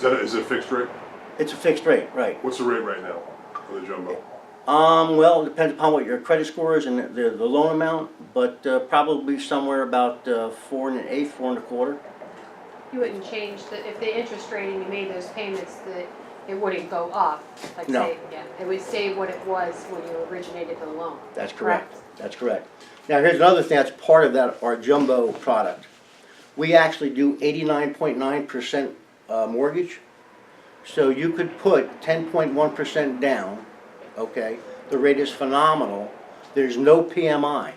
Is it a fixed rate? It's a fixed rate, right. What's the rate right now for the jumbo? Well, it depends upon what your credit score is and the loan amount, but probably somewhere about 4 1/8, 4 1/4. You wouldn't change if the interest rate and you made those payments, that it wouldn't go up, like No. say, yeah, it would stay what it was when you originated the loan. That's correct. That's correct. Now here's another thing that's part of that, our jumbo product. We actually do 89.9% mortgage. So you could put 10.1% down, okay? The rate is phenomenal. There's no PMI.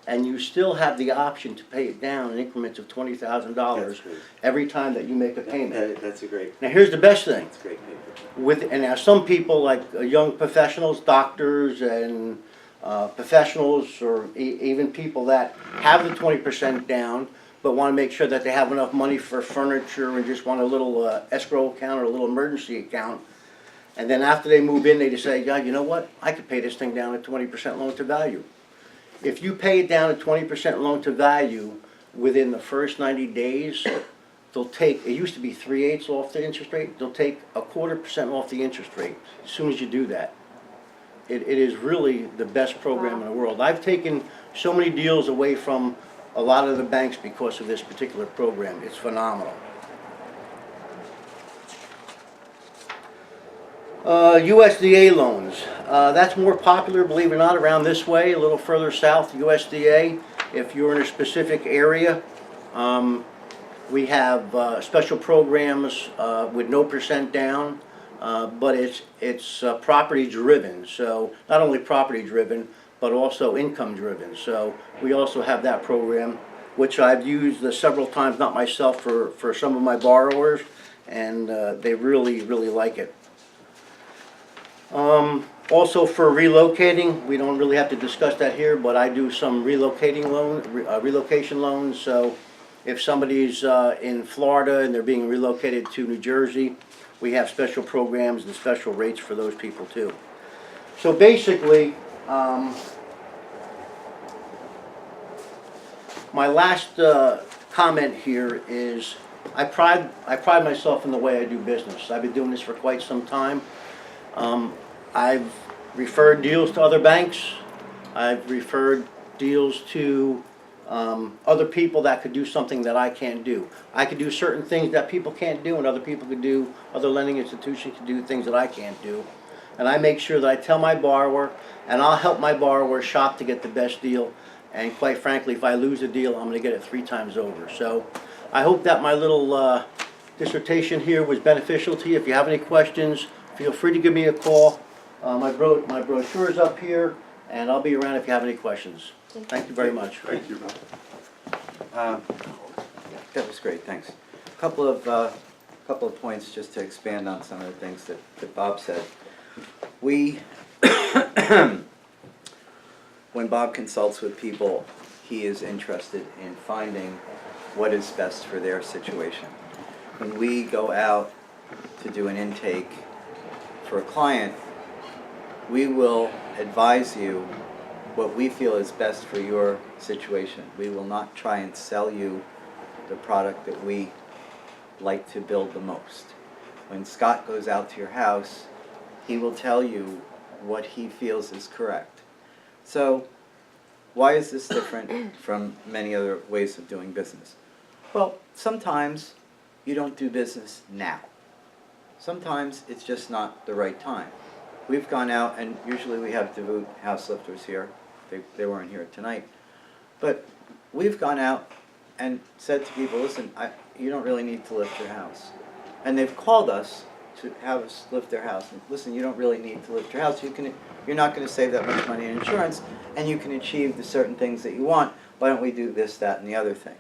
And you still have the option to pay it down in increments of $20,000 every time that you make a payment. That's a great, Now here's the best thing. that's a great paper. And now some people like young professionals, doctors and professionals, or even people that have the 20% down but want to make sure that they have enough money for furniture and just want a little escrow account or a little emergency account. And then after they move in, they just say, yeah, you know what, I could pay this thing down at 20% loan to value. If you pay it down at 20% loan to value within the first 90 days, they'll take, it used to be 3/8 off the interest rate, they'll take 1/4% off the interest rate as soon as you do that. It is really the best program in the world. I've taken so many deals away from a lot of the banks because of this particular program. It's phenomenal. USDA loans. That's more popular, believe it or not, around this way, a little further south, USDA. If you're in a specific area, we have special programs with no percent down, but it's property driven. So not only property driven, but also income driven. So we also have that program, which I've used several times, not myself, for some of my borrowers, and they really, really like it. Also for relocating, we don't really have to discuss that here, but I do some relocation loans. So if somebody's in Florida and they're being relocated to New Jersey, we have special programs and special rates for those people too. So basically, my last comment here is I pride myself in the way I do business. I've been doing this for quite some time. I've referred deals to other banks. I've referred deals to other people that could do something that I can't do. I could do certain things that people can't do, and other people could do, other lending institutions could do things that I can't do. And I make sure that I tell my borrower, and I'll help my borrower shop to get the best deal. And quite frankly, if I lose a deal, I'm going to get it 3 times over. So I hope that my little dissertation here was beneficial to you. If you have any questions, feel free to give me a call. My brochure is up here, and I'll be around if you have any questions. Thank you very much. Thank you. That was great, thanks. A couple of points just to expand on some of the things that Bob said. We, when Bob consults with people, he is interested in finding what is best for their situation. When we go out to do an intake for a client, we will advise you what we feel is best for your situation. We will not try and sell you the product that we like to build the most. When Scott goes out to your house, he will tell you what he feels is correct. So why is this different from many other ways of doing business? Well, sometimes you don't do business now. Sometimes it's just not the right time. We've gone out, and usually we have devout house lifters here. They weren't here tonight. But we've gone out and said to people, listen, you don't really need to lift your house. And they've called us to have us lift their house. And listen, you don't really need to lift your house. You're not going to save that much money in insurance, and you can achieve the certain things that you want. Why don't we do this, that, and the other thing?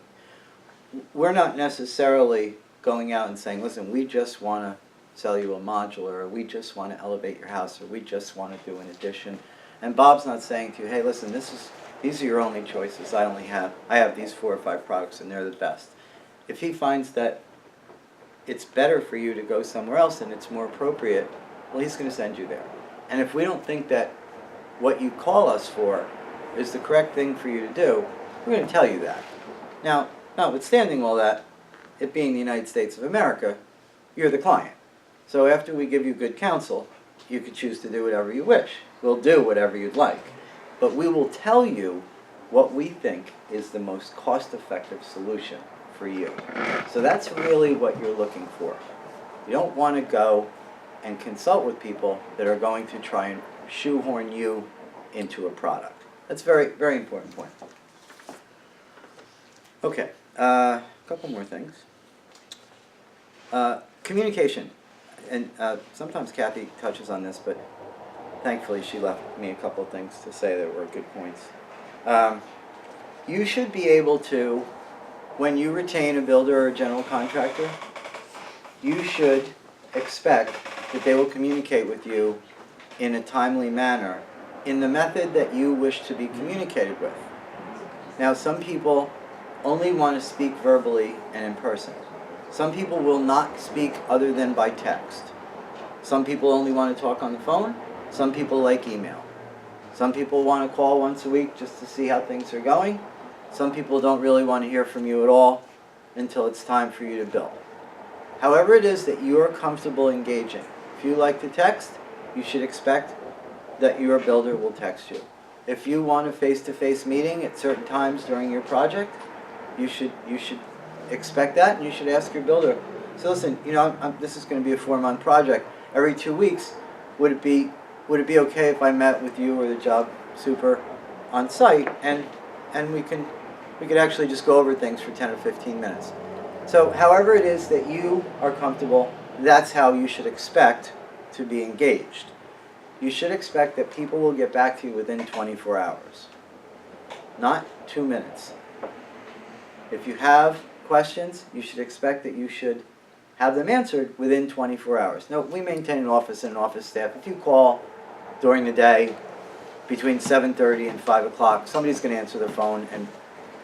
We're not necessarily going out and saying, listen, we just want to sell you a modular, or we just want to elevate your house, or we just want to do an addition. And Bob's not saying to you, hey, listen, these are your only choices. I have these 4 or 5 products, and they're the best. If he finds that it's better for you to go somewhere else and it's more appropriate, well, he's going to send you there. And if we don't think that what you call us for is the correct thing for you to do, we're going to tell you that. Now, notwithstanding all that, it being the United States of America, you're the client. So after we give you good counsel, you can choose to do whatever you wish. We'll do whatever you'd like. But we will tell you what we think is the most cost-effective solution for you. So that's really what you're looking for. You don't want to go and consult with people that are going to try and shoehorn you into a product. That's a very, very important point. Okay, a couple more things. Communication. And sometimes Kathy touches on this, but thankfully she left me a couple of things to say that were good points. You should be able to, when you retain a builder or a general contractor, you should expect that they will communicate with you in a timely manner in the method that you wish to be communicated with. Now, some people only want to speak verbally and in person. Some people will not speak other than by text. Some people only want to talk on the phone. Some people like email. Some people want to call once a week just to see how things are going. Some people don't really want to hear from you at all until it's time for you to bill. However it is that you are comfortable engaging. If you like to text, you should expect that your builder will text you. If you want a face-to-face meeting at certain times during your project, you should expect that, and you should ask your builder. So listen, you know, this is going to be a 4-month project. Every 2 weeks, would it be okay if I met with you or the job super on site, and we could actually just go over things for 10 or 15 minutes. So however it is that you are comfortable, that's how you should expect to be engaged. You should expect that people will get back to you within 24 hours, not 2 minutes. If you have questions, you should expect that you should have them answered within 24 hours. Now, we maintain an office and an office staff. If you call during the day between 7:30 and 5 o'clock, somebody's going to answer the phone, and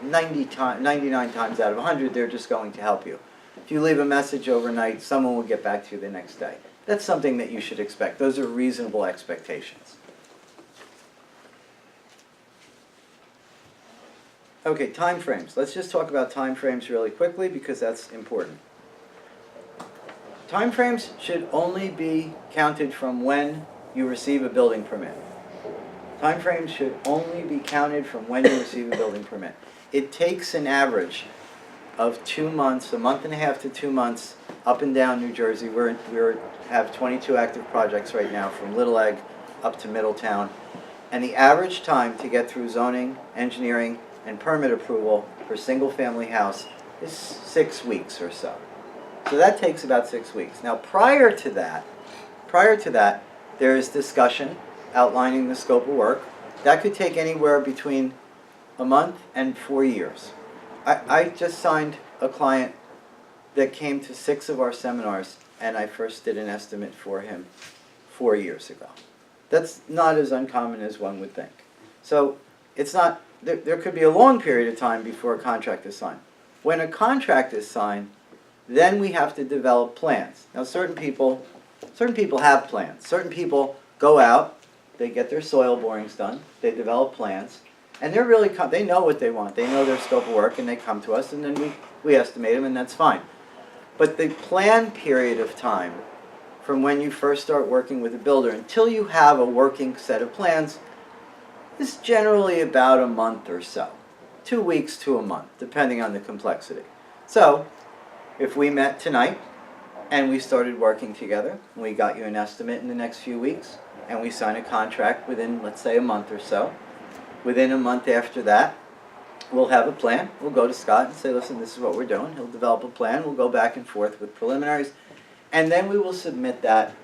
99 times out of 100, they're just going to help you. If you leave a message overnight, someone will get back to you the next day. That's something that you should expect. Those are reasonable expectations. Okay, time frames. Let's just talk about time frames really quickly because that's important. Time frames should only be counted from when you receive a building permit. Time frames should only be counted from when you receive a building permit. It takes an average of 2 months, a month and a half to 2 months, up and down New Jersey. We have 22 active projects right now from Little Egg up to Middletown. And the average time to get through zoning, engineering, and permit approval for a single-family house is 6 weeks or so. So that takes about 6 weeks. Now prior to that, there is discussion outlining the scope of work. That could take anywhere between a month and 4 years. I just signed a client that came to 6 of our seminars, and I first did an estimate for him 4 years ago. That's not as uncommon as one would think. So it's not, there could be a long period of time before a contract is signed. When a contract is signed, then we have to develop plans. Now certain people have plans. Certain people go out, they get their soil borings done, they develop plans, and they're really, they know what they want. They know their scope of work, and they come to us, and then we estimate them, and that's fine. But the plan period of time from when you first start working with a builder until you have a working set of plans is generally about a month or so. 2 weeks to a month, depending on the complexity. So, if we met tonight, and we started working together, and we got you an estimate in the next few weeks, and we sign a contract within, let's say, a month or so, within a month after that, we'll have a plan. We'll go to Scott and say, listen, this is what we're doing. He'll develop a plan. We'll go back and forth with preliminaries. And then we will submit that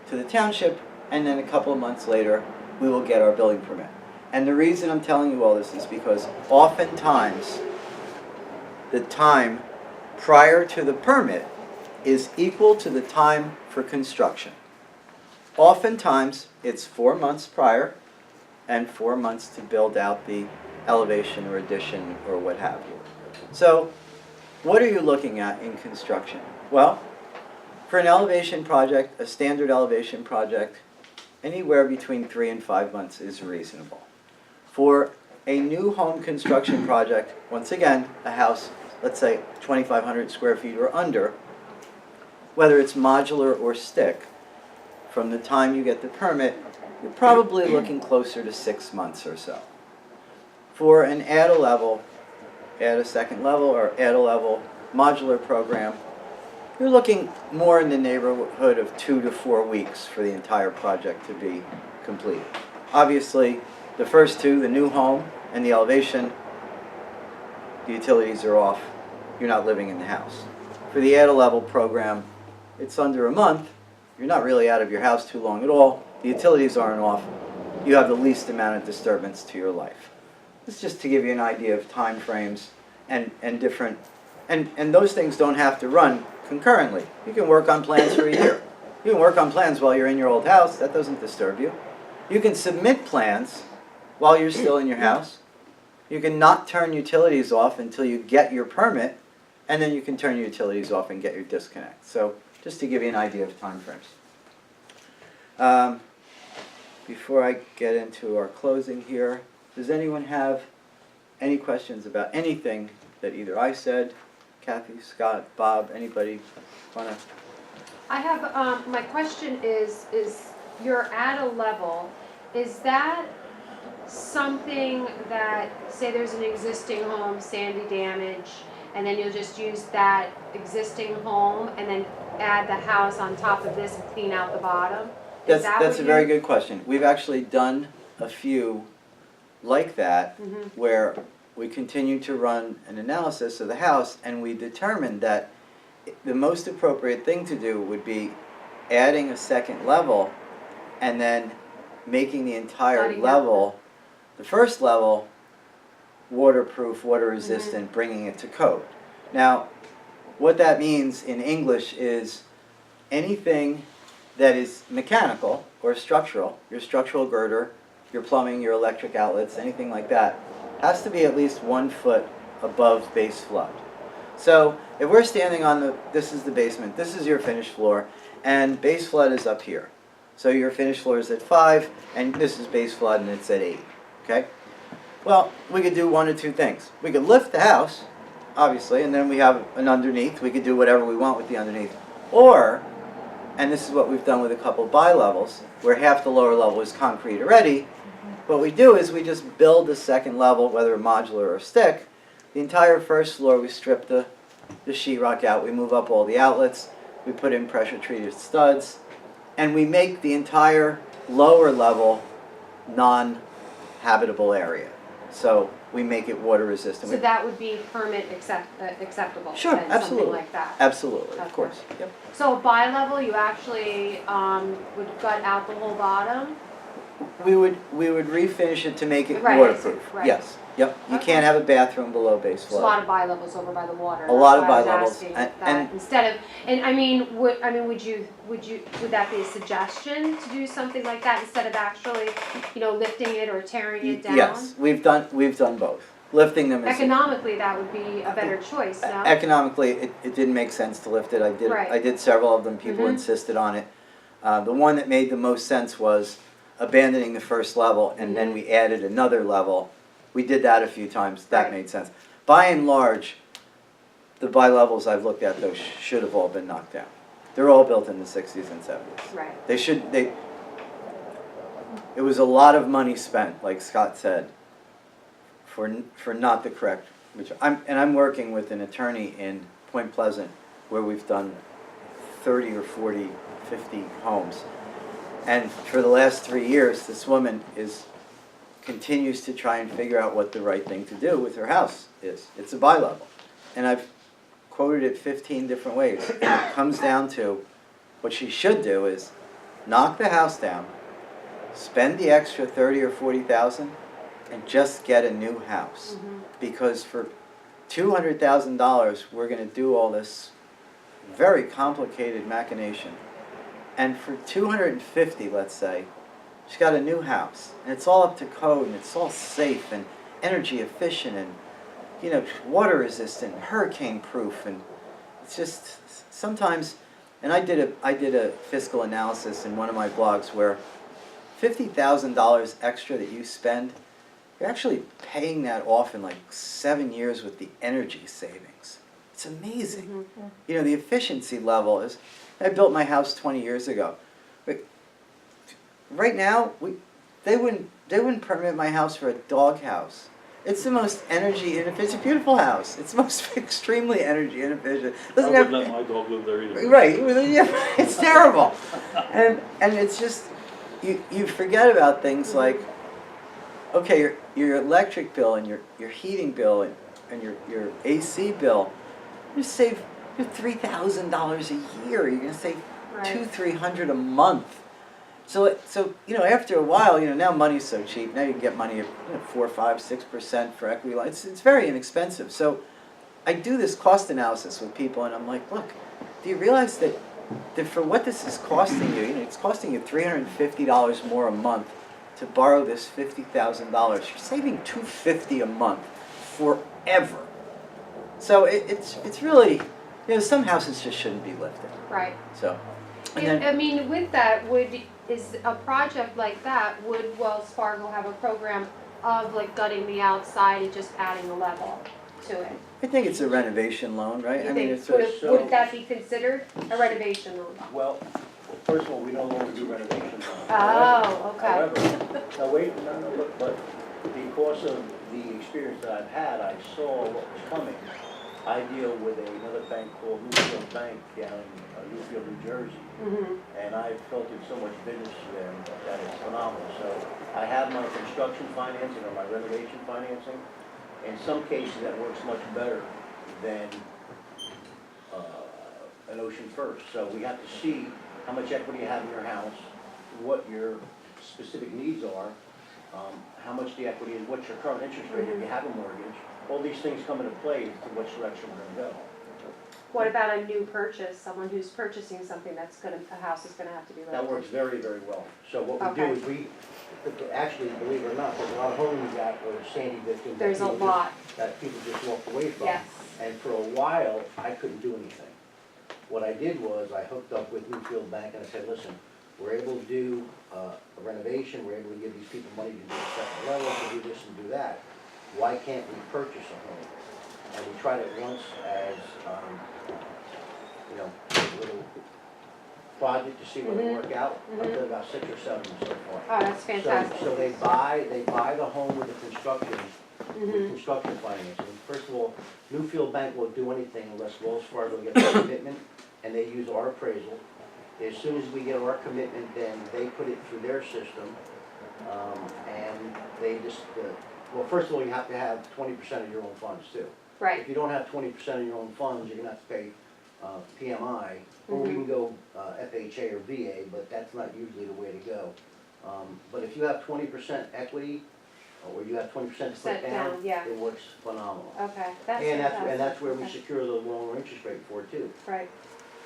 to the township. And then a couple of months later, we will get our building permit. And the reason I'm telling you all this is because oftentimes the time prior to the permit is equal to the time for construction. Oftentimes, it's 4 months prior and 4 months to build out the elevation or addition or what have you. So, what are you looking at in construction? Well, for an elevation project, a standard elevation project, anywhere between 3 and 5 months is reasonable. For a new home construction project, once again, a house, let's say 2,500 square feet or under, whether it's modular or stick, from the time you get the permit, you're probably looking closer to 6 months or so. For an add a second level or add a level modular program, you're looking more in the neighborhood of 2 to 4 weeks for the entire project to be completed. Obviously, the first two, the new home and the elevation, the utilities are off. You're not living in the house. For the add a level program, it's under a month. You're not really out of your house too long at all. The utilities aren't off. You have the least amount of disturbance to your life. This is just to give you an idea of time frames and different, and those things don't have to run concurrently. You can work on plans for a year. You can work on plans while you're in your old house. That doesn't disturb you. You can submit plans while you're still in your house. You can not turn utilities off until you get your permit, and then you can turn your utilities off and get your disconnect. So just to give you an idea of time frames. Before I get into our closing here, does anyone have any questions about anything that either I said, Kathy, Scott, Bob, anybody wanna? I have, my question is you're at a level, is that something that, say there's an existing home, sandy damage, and then you'll just use that existing home and then add the house on top of this and clean out the bottom? Is that That's what a very you're- good question. We've actually done a few like that, where we continue to run an analysis of the house, and we determined that the most appropriate thing to do would be adding a second level and then making the entire Gutting out level, the first level, waterproof, water resistant, bringing it to code. Now, what that means in English is anything that is mechanical or structural, your structural girder, your plumbing, your electric outlets, anything like that, has to be at least 1 foot above base flood. So if we're standing on this is the basement, this is your finished floor, and base flood is up here. So your finished floor is at 5, and this is base flood and it's at 8, okay? Well, we could do one of two things. We could lift the house, obviously, and then we have an underneath. We could do whatever we want with the underneath. Or, and this is what we've done with a couple bi-levels, where half the lower level is concrete already, what we do is we just build the second level, whether modular or stick. The entire first floor, we strip the sheetrock out, we move up all the outlets, we put in pressure-treated studs, and we make the entire lower level non-habitable area. So we make it water resistant. So that would be permit acceptable? Sure, then, absolutely. Something like that? Absolutely, of Okay. course. Yep. So bi-level, you actually would gut out the whole bottom? We would refinish it to make it Right, I see, waterproof. right. Yes. Yep. You Okay. can't have a bathroom below base There's a lot flood. of bi-levels over by the water. A lot of That's why I was bi-levels, asking and- that. and- Instead of, and I mean, would that be a suggestion to do something like that instead of actually, lifting it or tearing it down? Yes, we've done both. Lifting them is Economically, that would be a better choice, no? economically, it didn't make sense to lift it. Right. I did several of them. People Mhm. insisted on it. The one that made the most sense was abandoning the first level, and then we added another level. We did that a few times. That Right. made sense. By and large, the bi-levels I've looked at, those should have all been knocked down. They're all built in the 60s and 70s. Right. It was a lot of money spent, like Scott said, for not the correct, I'm working with an attorney in Point Pleasant where we've done 30 or 40, 50 homes. And for the last 3 years, this woman continues to try and figure out what the right thing to do with her house is. It's a bi-level. And I've quoted it 15 different ways. And it comes down to what she should do is knock the house down, spend the extra 30 or 40,000, and just get a new house. Because for $200,000, we're going to do all this very complicated machination. And for 250, let's say, she's got a new house, and it's all up to code, and it's all safe and energy efficient, and water resistant, hurricane proof, and it's just sometimes. And I did a fiscal analysis in one of my blogs where $50,000 extra that you spend, you're actually paying that off in like 7 years with the energy savings. It's amazing. The efficiency level is, I built my house 20 years ago. But right now, they wouldn't permit my house for a dog house. It's the most energy inefficient. It's a beautiful house. It's the most extremely energy inefficient. I Doesn't wouldn't have, let my dog live there either. right, yeah, it's terrible. And it's just, you forget about things like, okay, your electric bill and your heating bill and your AC bill, you save $3,000 a year. You're gonna save Right. $200-300 a month. So after a while, now money's so cheap. Now you can get money at 4, 5, 6% for equity line. It's very inexpensive. So I do this cost analysis with people, and I'm like, look, do you realize that for what this is costing you, it's costing you $350 more a month to borrow this $50,000. You're saving $250 a month forever. So it's really, some houses just shouldn't be lived in. Right. So, and And, then, I mean, with that, is a project like that, would Wells Fargo have a program of like gutting the outside and just adding a level to it? I think it's a renovation loan, right? You I mean, think, it's would that be considered a renovation loan? Well, first of all, we no longer do renovations on it. Oh, okay. However, now wait, no, but because of the experience that I've had, I saw what was coming. I deal with another bank called Newfield Bank down in Newfield, New Jersey. Mm-hmm. And I've filtered so much business to them that it's phenomenal. So I have my construction financing or my renovation financing. In some cases, that works much better than an Ocean First. So we have to see how much equity you have in your house, what your specific needs are, how much the equity is, what's your current interest rate if you have a mortgage. All these things come into play to which direction we're going to go. What about a new purchase, someone who's purchasing something a house is gonna have to be That rented? works very, very well. So what we do Okay. is actually, believe it or not, there's a lot of homes that are sandy victims. There's a lot, That people just walked away from. yes. And for a while, I couldn't do anything. What I did was, I hooked up with Newfield Bank and I said, listen, we're able to do a renovation, we're able to give these people money to do a second level, to do this and do that. Why can't we purchase a home? And we tried it once as, a little project to see whether it work out. I've done about 6 or 7 so far. Oh, that's fantastic. So they buy the home with the construction, Mm-hmm. with construction financing. First of all, Newfield Bank won't do anything unless Wells Fargo gets a commitment and they use our appraisal. As soon as we get our commitment, then they put it through their system. And they just, well, first of all, you have to have 20% of your own funds too. Right, If you don't have 20% of your own funds, you're gonna have to pay PMI, or we can go FHA or VA, but that's not usually the way to go. But if you have 20% equity, or you have 20% to put Set down, down, yeah. it works phenomenal. okay, that's And fantastic. that's where we Okay. secure the lower interest rate for it too. Right,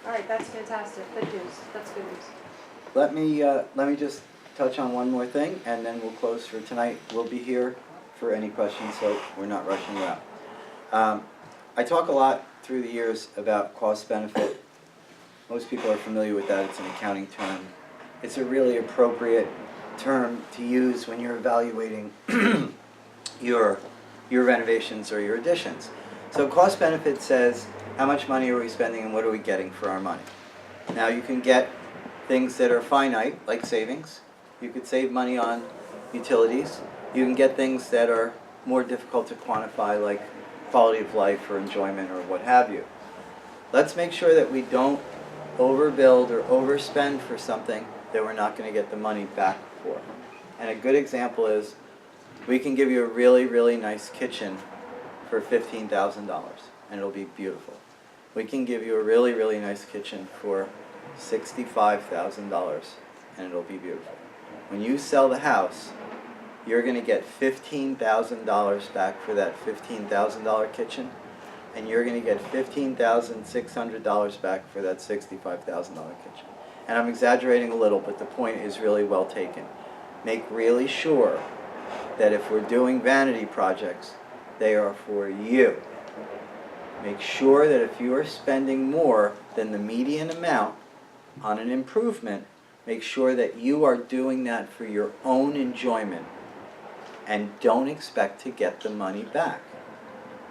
all right, that's fantastic, good news, that's good news. let me just touch on one more thing, and then we'll close for tonight. We'll be here for any questions, so we're not rushing you out. I talk a lot through the years about cost benefit. Most people are familiar with that. It's an accounting term. It's a really appropriate term to use when you're evaluating your renovations or your additions. So cost benefit says how much money are we spending and what are we getting for our money. Now you can get things that are finite, like savings. You could save money on utilities. You can get things that are more difficult to quantify, like quality of life or enjoyment or what have you. Let's make sure that we don't overbuild or overspend for something that we're not going to get the money back for. And a good example is we can give you a really, really nice kitchen for $15,000 and it'll be beautiful. We can give you a really, really nice kitchen for $65,000 and it'll be beautiful. When you sell the house, you're going to get $15,000 back for that $15,000 kitchen, and you're going to get $15,600 back for that $65,000 kitchen. And I'm exaggerating a little, but the point is really well taken. Make really sure that if we're doing vanity projects, they are for you. Make sure that if you are spending more than the median amount on an improvement, make sure that you are doing that for your own enjoyment and don't expect to get the money back.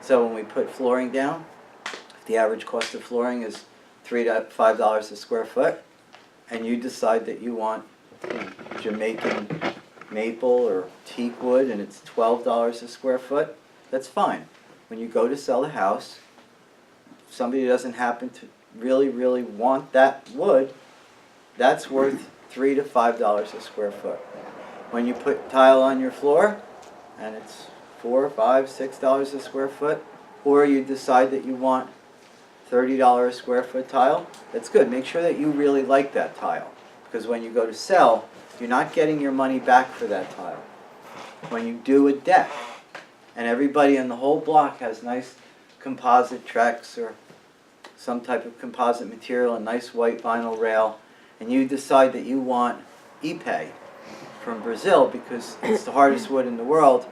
So when we put flooring down, if the average cost of flooring is $3 to $5 a square foot, and you decide that you want Jamaican maple or teak wood and it's $12 a square foot, that's fine. When you go to sell the house, if somebody doesn't happen to really want that wood, that's worth $3 to $5 a square foot. When you put tile on your floor and it's $4, $5, $6 a square foot, or you decide that you want $30 a square foot tile, that's good. Make sure that you really like that tile, because when you go to sell, you're not getting your money back for that tile. When you do a deck, and everybody in the whole block has nice composite Trex or some type of composite material, a nice white vinyl rail, and you decide that you want Ipe from Brazil because it's the hardest wood in the world,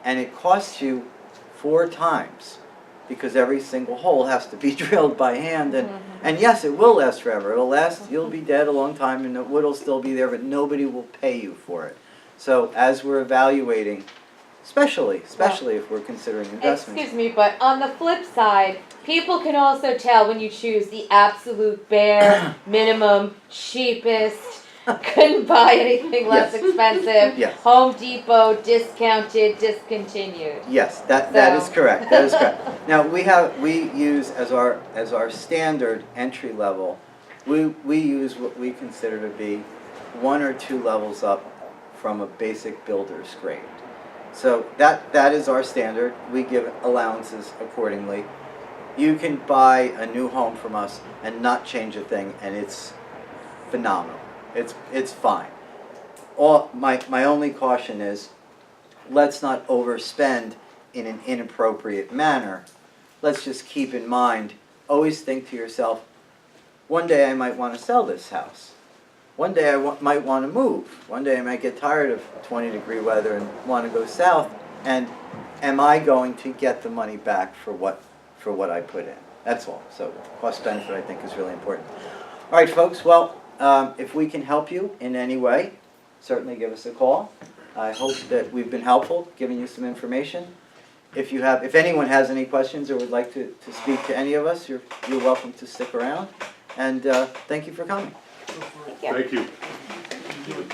and it costs you 4 times because every single hole has to be drilled by hand, and yes, it will last forever. It'll last, you'll be dead a long time and the wood will still be there, but nobody will pay you for it. So as we're evaluating, especially if we're considering investments. Excuse me, but on the flip side, people can also tell when you choose the absolute bare minimum, cheapest, couldn't buy anything less Yes. expensive. Yes. Home Depot, discounted, discontinued. Yes, that is So- correct. That is correct. Now we use as our standard entry level, we use what we consider to be 1 or 2 levels up from a basic builder's grade. So that is our standard. We give allowances accordingly. You can buy a new home from us and not change a thing, and it's phenomenal. It's fine. My only caution is, let's not overspend in an inappropriate manner. Let's just keep in mind, always think to yourself, one day I might want to sell this house. One day I might want to move. One day I might get tired of 20-degree weather and want to go south. And am I going to get the money back for what I put in? That's all. So cost benefit, I think, is really important. All right, folks. Well, if we can help you in any way, certainly give us a call. I hope that we've been helpful, giving you some information. If anyone has any questions or would like to speak to any of us, you're welcome to stick around. And thank you for coming. Thank you. Thank you.